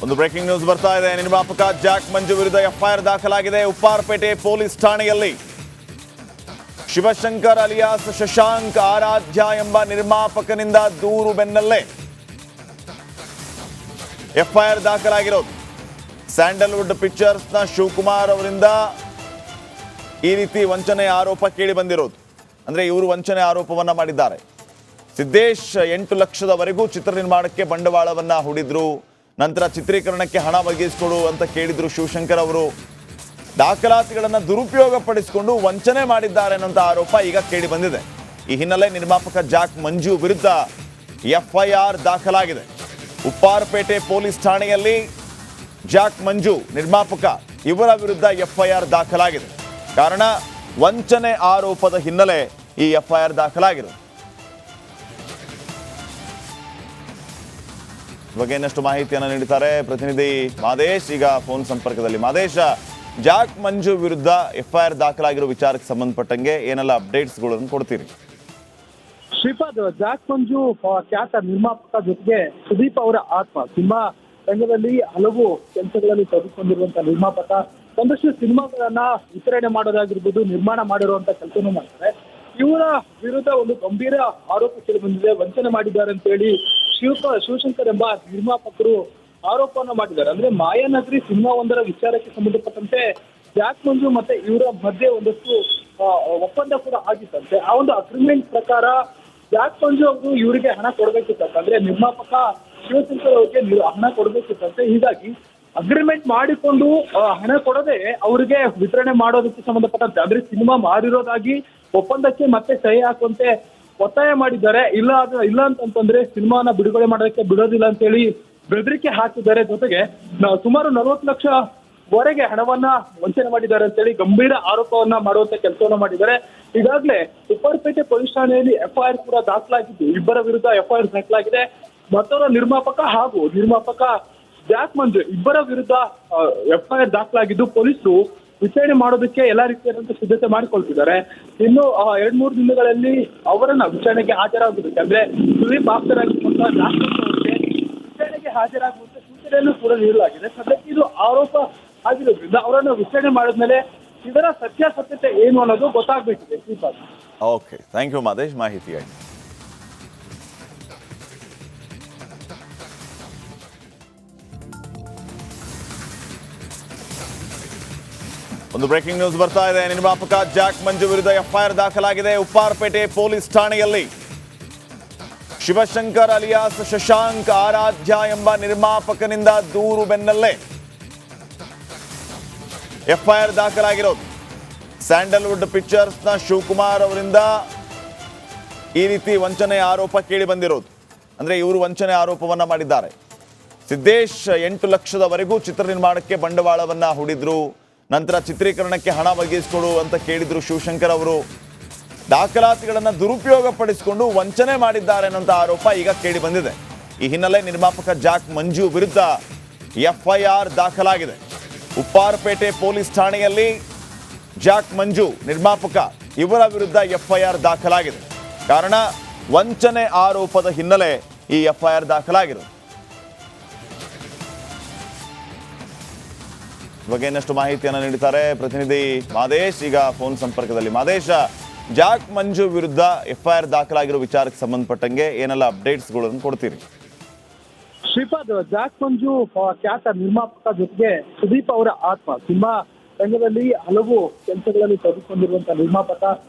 ಒಂದು breaking news ಬರ್ತಾ ಇದೆ. ನಿರ್ಮಾಪಕ ಜಾಕ್ ಮಂಜು ವಿರುದ್ಧ ಎಫ್ಐಆರ್ ದಾಖಲಾಗಿದೆ ಉಪ್ಪಾರಪೇಟೆ ಪೊಲೀಸ್ ಠಾಣೆಯಲ್ಲಿ. ಶಿವಶಂಕರ್ ಅಲಿಯಾಸ್ ಶಶಾಂಕ್ ಆರಾಧ್ಯ ಎಂಬ ನಿರ್ಮಾಪಕನಿಂದ ದೂರು ಬೆನ್ನಲ್ಲೇ ಎಫ್ಐಆರ್ ದಾಖಲಾಗಿರೋದು. ಸ್ಯಾಂಡಲ್ವುಡ್ ಪಿಕ್ಚರ್ಸ್ನ ಶಿವಕುಮಾರ್ ಅವರಿಂದ ಈ ರೀತಿ ವಂಚನೆ ಆರೋಪ ಕೇಳಿ ಬಂದಿರೋದು. ಅಂದ್ರೆ ಇವರು ವಂಚನೆ ಆರೋಪವನ್ನ ಮಾಡಿದ್ದಾರೆ. ಸಿದ್ದೇಶ್ 8 ಲಕ್ಷದವರೆಗೂ ಚಿತ್ರ ನಿರ್ಮಾಣಕ್ಕೆ ಬಂಡವಾಳವನ್ನ ಹೂಡಿದ್ರು. ನಂತರ ಚಿತ್ರೀಕರಣಕ್ಕೆ ಹಣ ಒದಗಿಸಿಕೊಡು ಅಂತ ಕೇಳಿದ್ರು ಶಿವಶಂಕರ್ ಅವರು. ದಾಖಲಾತಿಗಳನ್ನು ದುರುಪಯೋಗ ಪಡಿಸಿಕೊಂಡು ವಂಚನೆ ಮಾಡಿದ್ದಾರೆ ಅನ್ನೋ ಆರೋಪ ಈಗ ಕೇಳಿ ಬಂದಿದೆ. ಈ ಹಿನ್ನೆಲೆ ನಿರ್ಮಾಪಕ ಜಾಕ್ ಮಂಜು ವಿರುದ್ಧ ಎಫ್ಐಆರ್ ದಾಖಲಾಗಿದೆ. ಉಪ್ಪಾರಪೇಟೆ ಪೊಲೀಸ್ ಠಾಣೆಯಲ್ಲಿ ಜಾಕ್ ಮಂಜು ನಿರ್ಮಾಪಕ ಇವರ ವಿರುದ್ಧ ಎಫ್ಐಆರ್ ದಾಖಲಾಗಿದೆ. ಕಾರಣ ವಂಚನೆ ಆರೋಪದ ಹಿನ್ನೆಲೆ ಈ ಎಫ್ಐಆರ್ ದಾಖಲಾಗಿರೋದು. ಬಗ್ಗೆ ಇನ್ನಷ್ಟು ಮಾಹಿತಿಯನ್ನು ನೀಡುತ್ತಾರೆ ಪ್ರತಿನಿಧಿ ಮಾದೇಶ್. ಈಗ ಫೋನ್ ಸಂಪರ್ಕದಲ್ಲಿ ಮಾದೇಶ, ಜಾಕ್ ಮಂಜು ವಿರುದ್ಧ ಎಫ್ಐಆರ್ ದಾಖಲಾಗಿರೋ ವಿಚಾರಕ್ಕೆ ಸಂಬಂಧಪಟ್ಟಂಗೆ ಏನೆಲ್ಲ ಅಪ್ಡೇಟ್ಸ್ಗಳನ್ನು ಕೊಡ್ತೀರಿ? ಶ್ರೀಪಾದ್, ಜಾಕ್ ಮಂಜು ಖ್ಯಾತ ನಿರ್ಮಾಪಕ ಜೊತೆಗೆ ಸುದೀಪ್ ಅವರ ಆತ್ಮ. ಸಿನಿಮಾ ರಂಗದಲ್ಲಿ ಹಲವು ಕೆಲಸಗಳಲ್ಲಿ ತೊಡಗಿಕೊಂಡಿರುವಂತಹ ನಿರ್ಮಾಪಕ. ಒಂದಷ್ಟು ಸಿನಿಮಾಗಳನ್ನ ವಿತರಣೆ ಮಾಡೋದಾಗಿರ್ಬೋದು, ನಿರ್ಮಾಣ ಮಾಡಿರುವಂತ ಕೆಲಸನೂ ಮಾಡ್ತಾರೆ. ಇವರ ವಿರುದ್ಧ ಒಂದು ಗಂಭೀರ ಆರೋಪ ಕೇಳಿ ಬಂದಿದೆ. ವಂಚನೆ ಮಾಡಿದ್ದಾರೆ ಅಂತ ಹೇಳಿ ಶಿವಶಂಕರ್ ಎಂಬ ನಿರ್ಮಾಪಕರು ಆರೋಪವನ್ನು ಮಾಡಿದ್ದಾರೆ. ಅಂದ್ರೆ ಮಾಯಾನಗರಿ ಸಿನಿಮಾ ಒಂದರ ವಿಚಾರಕ್ಕೆ ಸಂಬಂಧಪಟ್ಟಂತೆ ಜಾಕ್ ಮಂಜು ಮತ್ತೆ ಇವರ ಮಧ್ಯೆ ಒಂದಷ್ಟು ಒಪ್ಪಂದ ಕೂಡ ಆಗಿತ್ತಂತೆ. ಆ ಒಂದು ಅಗ್ರಿಮೆಂಟ್ ಪ್ರಕಾರ ಜಾಕ್ ಮಂಜು ಅವರು ಇವರಿಗೆ ಹಣ ಕೊಡಬೇಕಿತ್ತಂತೆ. ಅಂದ್ರೆ ನಿರ್ಮಾಪಕ ಶಿವಶಂಕರ್ ಅವರಿಗೆ ಹಣ ಕೊಡಬೇಕಿತ್ತಂತೆ. ಹೀಗಾಗಿ ಅಗ್ರಿಮೆಂಟ್ ಮಾಡಿಕೊಂಡು ಹಣ ಕೊಡದೆ ಅವರಿಗೆ ವಿತರಣೆ ಮಾಡೋದಕ್ಕೆ ಸಂಬಂಧಪಟ್ಟಂತೆ ಅಂದ್ರೆ ಸಿನಿಮಾ ಮಾರಿರೋದಾಗಿ ಒಪ್ಪಂದಕ್ಕೆ ಮತ್ತೆ ಸಹಿ ಹಾಕುವಂತೆ ಒತ್ತಾಯ ಮಾಡಿದ್ದಾರೆ. ಇಲ್ಲ ಅಂತಂದ್ರೆ ಸಿನಿಮಾನ ಬಿಡುಗಡೆ ಮಾಡೋದಕ್ಕೆ ಬಿಡೋದಿಲ್ಲ ಅಂತ ಹೇಳಿ ಬೆದರಿಕೆ ಹಾಕಿದ್ದಾರೆ. ಜೊತೆಗೆ ಸುಮಾರು 40 ಲಕ್ಷವರೆಗೆ ಹಣವನ್ನ ವಂಚನೆ ಮಾಡಿದ್ದಾರೆ ಅಂತ ಹೇಳಿ ಗಂಭೀರ ಆರೋಪವನ್ನ ಮಾಡುವಂತ ಕೆಲಸವನ್ನ ಮಾಡಿದ್ದಾರೆ. ಈಗಾಗಲೇ ಉಪ್ಪಾರಪೇಟೆ ಪೊಲೀಸ್ ಠಾಣೆಯಲ್ಲಿ ಎಫ್ಐಆರ್ ಕೂಡ ದಾಖಲಾಗಿದ್ದು, ಇಬ್ಬರ ವಿರುದ್ಧ ಎಫ್ಐಆರ್ ದಾಖಲಾಗಿದೆ. ಮತ್ತೋರ್ವ ನಿರ್ಮಾಪಕ ಹಾಗೂ ನಿರ್ಮಾಪಕ ಜಾಕ್ ಮಂಜು ಇಬ್ಬರ ವಿರುದ್ಧ ಎಫ್ಐಆರ್ ದಾಖಲಾಗಿದ್ದು, ಪೊಲೀಸರು ವಿಚಾರಣೆ ಮಾಡೋದಕ್ಕೆ ಎಲ್ಲಾ ರೀತಿಯಾದಂತಹ ಸಿದ್ಧತೆ ಮಾಡಿಕೊಳ್ತಿದ್ದಾರೆ. ಇನ್ನು 2-3 ದಿನಗಳಲ್ಲಿ ಅವರನ್ನ ವಿಚಾರಣೆಗೆ ಹಾಜರಾಗುವುದಕ್ಕೆ ಅಂದ್ರೆ ಸುದೀಪ್ ಆಪ್ತರಾಗಿರುವಂತಹ ಜಾಕ್ ಮಂಜು ಅವರಿಗೆ ವಿಚಾರಣೆಗೆ ಹಾಜರಾಗುವಂತ ಸೂಚನೆಯನ್ನು ಕೂಡ ನೀಡಲಾಗಿದೆ. ಸದ್ಯಕ್ಕೆ ಇದು ಆರೋಪ ಆಗಿರೋದ್ರಿಂದ ಅವರನ್ನು ವಿಚಾರಣೆ ಮಾಡಿದ್ಮೇಲೆ ಇದರ ಸತ್ಯಾಸತ್ಯತೆ ಏನು ಅನ್ನೋದು ಗೊತ್ತಾಗಬೇಕಿದೆ. ಓಕೆ, ಥ್ಯಾಂಕ್ ಯು ಮಾದೇಶ್ ಮಾಹಿತಿಗಾಗಿ. ಒಂದು ಬ್ರೇಕಿಂಗ್ ನ್ಯೂಸ್ ಬರ್ತಾ ಇದೆ. ನಿರ್ಮಾಪಕ ಜಾಕ್ ಮಂಜು ವಿರುದ್ಧ ಎಫ್ಐಆರ್ ದಾಖಲಾಗಿದೆ ಉಪ್ಪಾರಪೇಟೆ ಪೊಲೀಸ್ ಠಾಣೆಯಲ್ಲಿ. ಶಿವಶಂಕರ್ ಅಲಿಯಾಸ್ ಶಶಾಂಕ್ ಆರಾಧ್ಯ ಎಂಬ ನಿರ್ಮಾಪಕನಿಂದ ದೂರು ಬೆನ್ನಲ್ಲೇ ಎಫ್ಐಆರ್ ದಾಖಲಾಗಿರೋದು. ಸ್ಯಾಂಡಲ್ವುಡ್ ಪಿಕ್ಚರ್ಸ್ನ ಶಿವಕುಮಾರ್ ಅವರಿಂದ ಈ ರೀತಿ ವಂಚನೆ ಆರೋಪ ಕೇಳಿ ಬಂದಿರೋದು. ಅಂದ್ರೆ ಇವರು ವಂಚನೆ ಆರೋಪವನ್ನ ಮಾಡಿದ್ದಾರೆ. ಸಿದ್ದೇಶ್ 8 ಲಕ್ಷದವರೆಗೂ ಚಿತ್ರ ನಿರ್ಮಾಣಕ್ಕೆ ಬಂಡವಾಳವನ್ನ ಹೂಡಿದ್ರು. ನಂತರ ಚಿತ್ರೀಕರಣಕ್ಕೆ ಹಣ ಒದಗಿಸಿಕೊಡು ಅಂತ ಕೇಳಿದ್ರು ಶಿವಶಂಕರ್ ಅವರು. ದಾಖಲಾತಿಗಳನ್ನು ದುರುಪಯೋಗ ಪಡಿಸಿಕೊಂಡು ವಂಚನೆ ಮಾಡಿದ್ದಾರೆ ಅನ್ನೋ ಆರೋಪ ಈಗ ಕೇಳಿ ಬಂದಿದೆ. ಈ ಹಿನ್ನೆಲೆ ನಿರ್ಮಾಪಕ ಜಾಕ್ ಮಂಜು ವಿರುದ್ಧ ಎಫ್ಐಆರ್ ದಾಖಲಾಗಿದೆ. ಉಪ್ಪಾರಪೇಟೆ ಪೊಲೀಸ್ ಠಾಣೆಯಲ್ಲಿ ಜಾಕ್ ಮಂಜು ನಿರ್ಮಾಪಕ ಇವರ ವಿರುದ್ಧ ಎಫ್ಐಆರ್ ದಾಖಲಾಗಿದೆ. ಕಾರಣ ವಂಚನೆ ಆರೋಪದ ಹಿನ್ನೆಲೆ ಈ ಎಫ್ಐಆರ್ ದಾಖಲಾಗಿರೋದು. ಬಗ್ಗೆ ಇನ್ನಷ್ಟು ಮಾಹಿತಿಯನ್ನು ನೀಡುತ್ತಾರೆ ಪ್ರತಿನಿಧಿ ಮಾದೇಶ್. ಈಗ ಫೋನ್ ಸಂಪರ್ಕದಲ್ಲಿ ಮಾದೇಶ, ಜಾಕ್ ಮಂಜು ವಿರುದ್ಧ ಎಫ್ಐಆರ್ ದಾಖಲಾಗಿರೋ ವಿಚಾರಕ್ಕೆ ಸಂಬಂಧಪಟ್ಟಂಗೆ ಏನೆಲ್ಲ ಅಪ್ಡೇಟ್ಸ್ಗಳನ್ನು ಕೊಡ್ತೀರಿ? ಶ್ರೀಪಾದ್, ಜಾಕ್ ಮಂಜು ಖ್ಯಾತ ನಿರ್ಮಾಪಕ ಜೊತೆಗೆ ಸುದೀಪ್ ಅವರ ಆತ್ಮ. ಸಿನಿಮಾ ರಂಗದಲ್ಲಿ ಹಲವು ಕೆಲಸಗಳಲ್ಲಿ ತೊಡಗಿಕೊಂಡಿರುವಂತಹ ನಿರ್ಮಾಪಕ.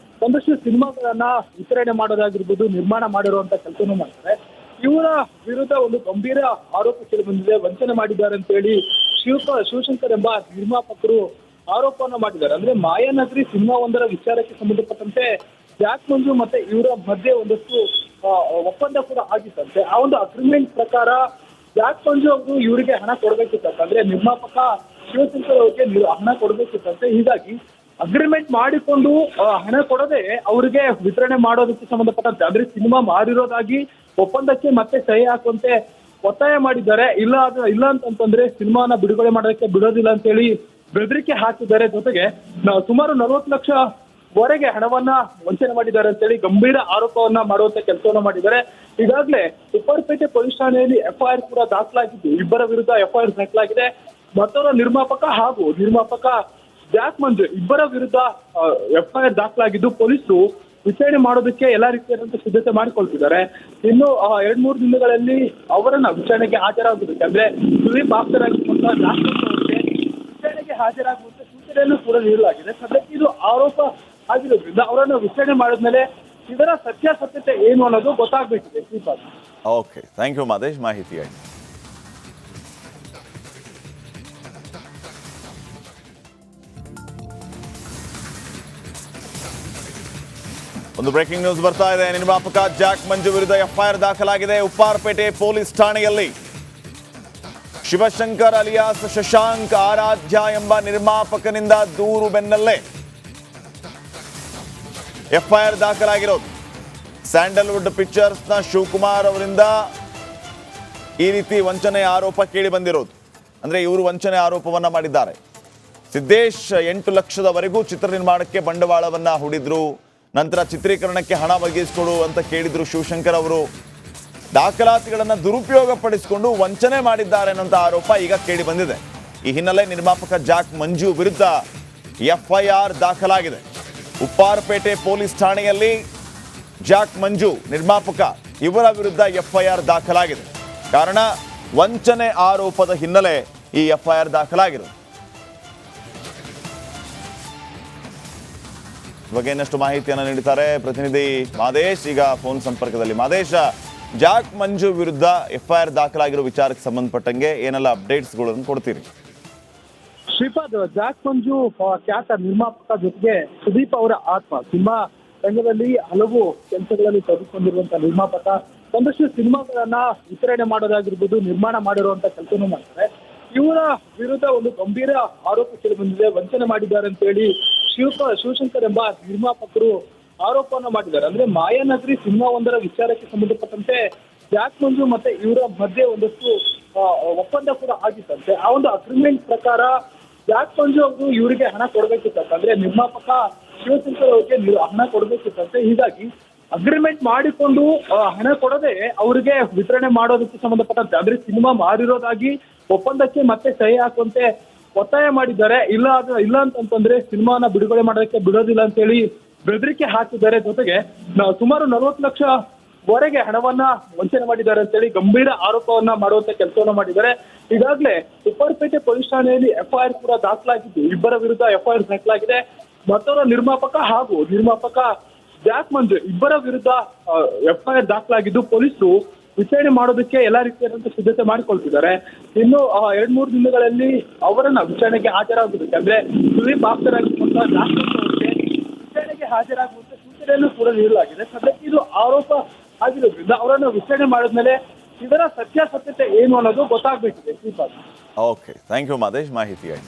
ಒಂದಷ್ಟು ಸಿನಿಮಾಗಳನ್ನ ವಿತರಣೆ ಮಾಡೋದಾಗಿರ್ಬೋದು, ನಿರ್ಮಾಣ ಮಾಡಿರುವಂತ ಕೆಲಸನೂ ಮಾಡ್ತಾರೆ. ಇವರ ವಿರುದ್ಧ ಒಂದು ಗಂಭೀರ ಆರೋಪ ಕೇಳಿ ಬಂದಿದೆ. ವಂಚನೆ ಮಾಡಿದ್ದಾರೆ ಅಂತ ಹೇಳಿ ಶಿವಶಂಕರ್ ಎಂಬ ನಿರ್ಮಾಪಕರು ಆರೋಪವನ್ನ ಮಾಡಿದ್ದಾರೆ. ಅಂದ್ರೆ ಮಾಯಾನಗರಿ ಸಿನಿಮಾ ಒಂದರ ವಿಚಾರಕ್ಕೆ ಸಂಬಂಧಪಟ್ಟಂತೆ ಜಾಕ್ ಮಂಜು ಮತ್ತೆ ಇವರ ಮಧ್ಯೆ ಒಂದಷ್ಟು ಒಪ್ಪಂದ ಕೂಡ ಆಗಿತ್ತಂತೆ. ಆ ಒಂದು ಅಗ್ರಿಮೆಂಟ್ ಪ್ರಕಾರ ಜಾಕ್ ಮಂಜು ಅವರು ಇವರಿಗೆ ಹಣ ಕೊಡಬೇಕಿತ್ತಂತೆ. ಅಂದ್ರೆ ನಿರ್ಮಾಪಕ ಶಿವಶಂಕರ್ ಅವರಿಗೆ ಹಣ ಕೊಡಬೇಕಿತ್ತಂತೆ. ಹೀಗಾಗಿ ಅಗ್ರಿಮೆಂಟ್ ಮಾಡಿಕೊಂಡು ಹಣ ಕೊಡದೆ ಅವರಿಗೆ ವಿತರಣೆ ಮಾಡೋದಕ್ಕೆ ಸಂಬಂಧಪಟ್ಟಂತೆ ಅಂದ್ರೆ ಸಿನಿಮಾ ಮಾರಿರೋದಾಗಿ ಒಪ್ಪಂದಕ್ಕೆ ಮತ್ತೆ ಸಹಿ ಹಾಕುವಂತೆ ಒತ್ತಾಯ ಮಾಡಿದ್ದಾರೆ. ಇಲ್ಲ ಅಂತಂದ್ರೆ ಸಿನಿಮಾನ ಬಿಡುಗಡೆ ಮಾಡೋದಕ್ಕೆ ಬಿಡೋದಿಲ್ಲ ಅಂತ ಹೇಳಿ ಬೆದರಿಕೆ ಹಾಕಿದ್ದಾರೆ. ಜೊತೆಗೆ ಸುಮಾರು 40 ಲಕ್ಷ ವರೆಗೆ ಹಣವನ್ನ ವಂಚನೆ ಮಾಡಿದ್ದಾರೆ ಅಂತೇಳಿ ಗಂಭೀರ ಆರೋಪವನ್ನ ಮಾಡುವಂತ ಕೆಲಸವನ್ನ ಮಾಡಿದ್ದಾರೆ. ಈಗಾಗಲೇ ಉಪ್ಪಾರಪೇಟೆ ಪೊಲೀಸ್ ಠಾಣೆಯಲ್ಲಿ ಎಫ್ಐಆರ್ ಕೂಡ ದಾಖಲಾಗಿದ್ದು ಇಬ್ಬರ ವಿರುದ್ಧ ಎಫ್ಐಆರ್ ದಾಖಲಾಗಿದೆ. ಮತ್ತೋರ್ವ ನಿರ್ಮಾಪಕ ಹಾಗೂ ನಿರ್ಮಾಪಕ ಜಾಕ್ ಮಂಜು ಇಬ್ಬರ ವಿರುದ್ಧ ಎಫ್ಐಆರ್ ದಾಖಲಾಗಿದ್ದು ಪೊಲೀಸರು ವಿಚಾರಣೆ ಮಾಡೋದಕ್ಕೆ ಎಲ್ಲಾ ರೀತಿಯಾದಂತ ಸಿದ್ಧತೆ ಮಾಡಿಕೊಳ್ತಿದ್ದಾರೆ. ಇನ್ನು 2-3 ದಿನಗಳಲ್ಲಿ ಅವರನ್ನ ವಿಚಾರಣೆಗೆ ಹಾಜರಾಗುವುದಕ್ಕೆ ಅಂದ್ರೆ ಸುದೀಪ್ ಆಪ್ತರಾಗಿರುವಂತಹ ಜಾಕ್ ಮಂಜು ಅವರಿಗೆ ವಿಚಾರಣೆಗೆ ಹಾಜರಾಗುವಂತ ಸೂಚನೆಯನ್ನು ಕೂಡ ನೀಡಲಾಗಿದೆ. ಸದ್ಯಕ್ಕೆ ಇದು ಆರೋಪ ಆಗಿರೋದ್ರಿಂದ ಅವರನ್ನು ವಿಚಾರಣೆ ಮಾಡಿದ್ಮೇಲೆ ಇದರ ಸತ್ಯಾಸತ್ಯತೆ ಏನು ಅನ್ನೋದು ಗೊತ್ತಾಗಬೇಕಿದೆ. Shripad. Okay, thank you Madesh ಮಾಹಿತಿಯಾಗಿ. ಒಂದು ಬ್ರೇಕಿಂಗ್ ನ್ಯೂಸ್ ಬರ್ತಾ ಇದೆ. ನಿರ್ಮಾಪಕ ಜಾಕ್ ಮಂಜು ವಿರುದ್ಧ ಎಫ್ಐಆರ್ ದಾಖಲಾಗಿದೆ ಉಪ್ಪಾರಪೇಟೆ ಪೊಲೀಸ್ ಠಾಣೆಯಲ್ಲಿ. ಶಿವಶಂಕರ್ ಅಲಿಯಾಸ್ ಶಶಾಂಕ್ ಆರಾಧ್ಯ ಎಂಬ ನಿರ್ಮಾಪಕನಿಂದ ದೂರು ಬೆನ್ನಲ್ಲೇ ಎಫ್ಐಆರ್ ದಾಖಲಾಗಿರೋದು. ಸ್ಯಾಂಡಲ್ವುಡ್ ಪಿಕ್ಚರ್ಸ್ನ ಶಿವಕುಮಾರ್ ಅವರಿಂದ ಈ ರೀತಿ ವಂಚನೆ ಆರೋಪ ಕೇಳಿ ಬಂದಿರೋದು. ಅಂದ್ರೆ ಇವರು ವಂಚನೆ ಆರೋಪವನ್ನ ಮಾಡಿದ್ದಾರೆ. ಸಿದ್ದೇಶ್ 8 ಲಕ್ಷದವರೆಗೂ ಚಿತ್ರ ನಿರ್ಮಾಣಕ್ಕೆ ಬಂಡವಾಳವನ್ನ ಹೂಡಿದ್ರು. ನಂತರ ಚಿತ್ರೀಕರಣಕ್ಕೆ ಹಣ ಒದಗಿಸಿಕೊಡು ಅಂತ ಕೇಳಿದ್ರು ಶಿವಶಂಕರ್ ಅವರು. ದಾಖಲಾತಿಗಳನ್ನು ದುರುಪಯೋಗ ಪಡಿಸಿಕೊಂಡು ವಂಚನೆ ಮಾಡಿದ್ದಾರೆ ಅನ್ನೋಂಥ ಆರೋಪ ಈಗ ಕೇಳಿ ಬಂದಿದೆ. ಈ ಹಿನ್ನೆಲೆ ನಿರ್ಮಾಪಕ ಜಾಕ್ ಮಂಜು ವಿರುದ್ಧ ಎಫ್ಐಆರ್ ದಾಖಲಾಗಿದೆ. ಉಪ್ಪಾರಪೇಟೆ ಪೊಲೀಸ್ ಠಾಣೆಯಲ್ಲಿ ಜಾಕ್ ಮಂಜು ನಿರ್ಮಾಪಕ ಇವರ ವಿರುದ್ಧ ಎಫ್ಐಆರ್ ದಾಖಲಾಗಿದೆ. ಕಾರಣ ವಂಚನೆ ಆರೋಪದ ಹಿನ್ನೆಲೆ ಈ ಎಫ್ಐಆರ್ ದಾಖಲಾಗಿರೋದು. ಬಗ್ಗೆ ಇನ್ನಷ್ಟು ಮಾಹಿತಿಯನ್ನು ನೀಡುತ್ತಾರೆ ಪ್ರತಿನಿಧಿ ಮಾದೇಶ್. ಈಗ ಫೋನ್ ಸಂಪರ್ಕದಲ್ಲಿ ಮಾದೇಶ, ಜಾಕ್ ಮಂಜು ವಿರುದ್ಧ ಎಫ್ಐಆರ್ ದಾಖಲಾಗಿರೋ ವಿಚಾರಕ್ಕೆ ಸಂಬಂಧಪಟ್ಟಂಗೆ ಏನೆಲ್ಲ ಅಪ್ಡೇಟ್ಸ್ಗಳನ್ನು ಕೊಡ್ತೀರಿ? ಶ್ರೀಪಾದ್, ಜಾಕ್ ಮಂಜು ಖ್ಯಾತ ನಿರ್ಮಾಪಕ ಜೊತೆಗೆ ಸುದೀಪ್ ಅವರ ಆತ್ಮ. ಸಿನಿಮಾ ರಂಗದಲ್ಲಿ ಹಲವು ಕೆಲಸಗಳಲ್ಲಿ ತೊಡಗಿಕೊಂಡಿರುವಂತಹ ನಿರ್ಮಾಪಕ. ಒಂದಷ್ಟು ಸಿನಿಮಾಗಳನ್ನ ವಿತರಣೆ ಮಾಡೋದಾಗಿರ್ಬೋದು, ನಿರ್ಮಾಣ ಮಾಡಿರುವಂತ ಕೆಲಸನೂ ಮಾಡ್ತಾರೆ. ಇವರ ವಿರುದ್ಧ ಒಂದು ಗಂಭೀರ ಆರೋಪ ಕೇಳಿ ಬಂದಿದೆ. ವಂಚನೆ ಮಾಡಿದ್ದಾರೆ ಅಂತ ಹೇಳಿ ಶಿವಶಂಕರ್ ಎಂಬ ನಿರ್ಮಾಪಕರು ಆರೋಪವನ್ನು ಮಾಡಿದ್ದಾರೆ. ಅಂದ್ರೆ ಮಾಯಾನಗರಿ ಸಿನಿಮಾ ಒಂದರ ವಿಚಾರಕ್ಕೆ ಸಂಬಂಧಪಟ್ಟಂತೆ ಜಾಕ್ ಮಂಜು ಮತ್ತೆ ಇವರ ಮಧ್ಯೆ ಒಂದಷ್ಟು ಒಪ್ಪಂದ ಕೂಡ ಆಗಿತ್ತಂತೆ. ಆ ಒಂದು ಅಗ್ರಿಮೆಂಟ್ ಪ್ರಕಾರ ಜಾಕ್ ಮಂಜು ಅವರು ಇವರಿಗೆ ಹಣ ಕೊಡಬೇಕಿತ್ತಂತೆ. ಅಂದ್ರೆ ನಿರ್ಮಾಪಕ ಶಿವಶಂಕರ್ ಅವರಿಗೆ ಹಣ ಕೊಡಬೇಕಿತ್ತಂತೆ. ಹೀಗಾಗಿ ಅಗ್ರಿಮೆಂಟ್ ಮಾಡಿಕೊಂಡು ಹಣ ಕೊಡದೆ ಅವರಿಗೆ ವಿತರಣೆ ಮಾಡೋದಕ್ಕೆ ಸಂಬಂಧಪಟ್ಟಂತೆ ಅಂದ್ರೆ ಸಿನಿಮಾ ಮಾರಿರೋದಾಗಿ ಒಪ್ಪಂದಕ್ಕೆ ಮತ್ತೆ ಸಹಿ ಹಾಕುವಂತೆ ಒತ್ತಾಯ ಮಾಡಿದ್ದಾರೆ. ಇಲ್ಲ ಅಂತಂದ್ರೆ ಸಿನಿಮಾನ ಬಿಡುಗಡೆ ಮಾಡೋದಕ್ಕೆ ಬಿಡೋದಿಲ್ಲ ಅಂತ ಹೇಳಿ ಬೆದರಿಕೆ ಹಾಕಿದ್ದಾರೆ. ಜೊತೆಗೆ ಸುಮಾರು 40 ಲಕ್ಷವರೆಗೆ ಹಣವನ್ನ ವಂಚನೆ ಮಾಡಿದ್ದಾರೆ ಅಂತ ಹೇಳಿ ಗಂಭೀರ ಆರೋಪವನ್ನ ಮಾಡುವಂತ ಕೆಲಸವನ್ನ ಮಾಡಿದ್ದಾರೆ. ಈಗಾಗಲೇ ಉಪ್ಪಾರಪೇಟೆ ಪೊಲೀಸ್ ಠಾಣೆಯಲ್ಲಿ ಎಫ್ಐಆರ್ ಕೂಡ ದಾಖಲಾಗಿದ್ದು ಇಬ್ಬರ ವಿರುದ್ಧ ಎಫ್ಐಆರ್ ದಾಖಲಾಗಿದೆ. ಮತ್ತೋರ್ವ ನಿರ್ಮಾಪಕ ಹಾಗೂ ನಿರ್ಮಾಪಕ ಜಾಕ್ ಮಂಜು ಇಬ್ಬರ ವಿರುದ್ಧ ಎಫ್ಐಆರ್ ದಾಖಲಾಗಿದ್ದು ಪೊಲೀಸರು ವಿಚಾರಣೆ ಮಾಡೋದಕ್ಕೆ ಎಲ್ಲಾ ರೀತಿಯಾದಂತ ಸಿದ್ಧತೆ ಮಾಡಿಕೊಳ್ತಿದ್ದಾರೆ. ಇನ್ನು 2-3 ದಿನಗಳಲ್ಲಿ ಅವರನ್ನ ವಿಚಾರಣೆಗೆ ಹಾಜರಾಗುವುದಕ್ಕೆ ಅಂದ್ರೆ ಸುದೀಪ್ ಆಪ್ತರಾಗಿರುವಂತಹ ಜಾಕ್ ಮಂಜು ಅವರಿಗೆ ವಿಚಾರಣೆಗೆ ಹಾಜರಾಗುವಂತ ಸೂಚನೆಯನ್ನು ಕೂಡ ನೀಡಲಾಗಿದೆ. ಸದ್ಯಕ್ಕೆ ಇದು ಆರೋಪ ಆಗಿರೋದ್ರಿಂದ ಅವರನ್ನು ವಿಚಾರಣೆ ಮಾಡಿದ್ಮೇಲೆ ಇದರ ಸತ್ಯಾಸತ್ಯತೆ ಏನು ಅನ್ನೋದು ಗೊತ್ತಾಗಬೇಕಿದೆ. Shripad. Okay, thank you Madesh ಮಾಹಿತಿಯಾಗಿ.